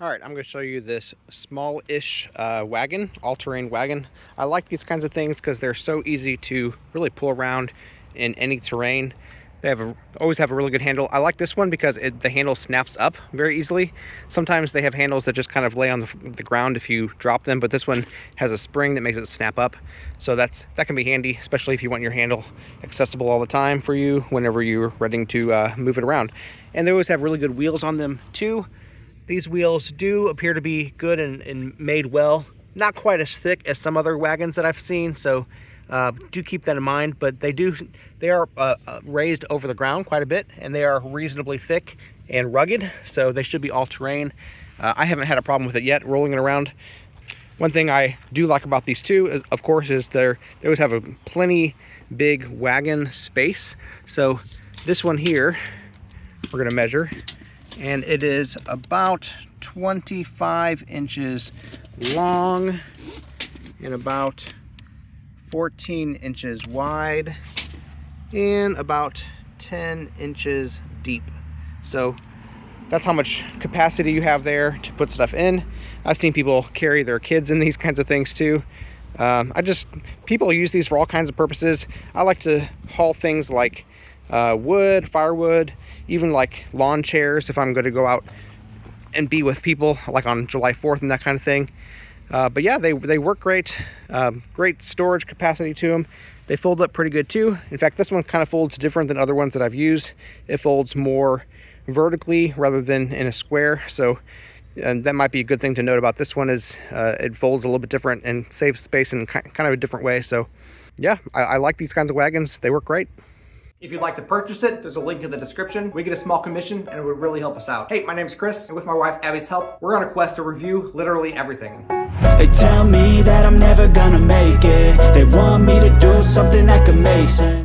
All right, I'm going to show you this small-ish wagon, all-terrain wagon. I like these kinds of things because they're so easy to really pull around in any terrain. They always have a really good handle. I like this one because the handle snaps up very easily. Sometimes they have handles that just kind of lay on the ground if you drop them, but this one has a spring that makes it snap up. So that can be handy, especially if you want your handle accessible all the time for you whenever you're ready to move it around. And they always have really good wheels on them too. These wheels do appear to be good and made well. Not quite as thick as some other wagons that I've seen, so do keep that in mind. But they are raised over the ground quite a bit, and they are reasonably thick and rugged, so they should be all-terrain. I haven't had a problem with it yet, rolling it around. One thing I do like about these two, is, of course, is they always have a plenty big wagon space. So this one here, we're going to measure. And it is about 25 inches long and about 14 inches wide and about 10 inches deep. So that's how much capacity you have there to put stuff in. I've seen people carry their kids in these kinds of things too. People use these for all kinds of purposes. I like to haul things like wood, firewood, even like lawn chairs if I'm going to go out and be with people like on July 4th and that kind of thing. But yeah, they work great. Great storage capacity to them. They fold up pretty good too. In fact, this one kind of folds different than other ones that I've used. It folds more vertically rather than in a square. So that might be a good thing to note about this one is it folds a little bit different and saves space in kind of a different way. So yeah, I like these kinds of wagons. They work great. If you'd like to purchase it, there's a link in the description. We get a small commission and it would really help us out. Hey, my name's Chris, and with my wife Abby's help, we're on a quest to review literally everything. They tell me that I'm never gonna make it. They want me to do something that could make sense.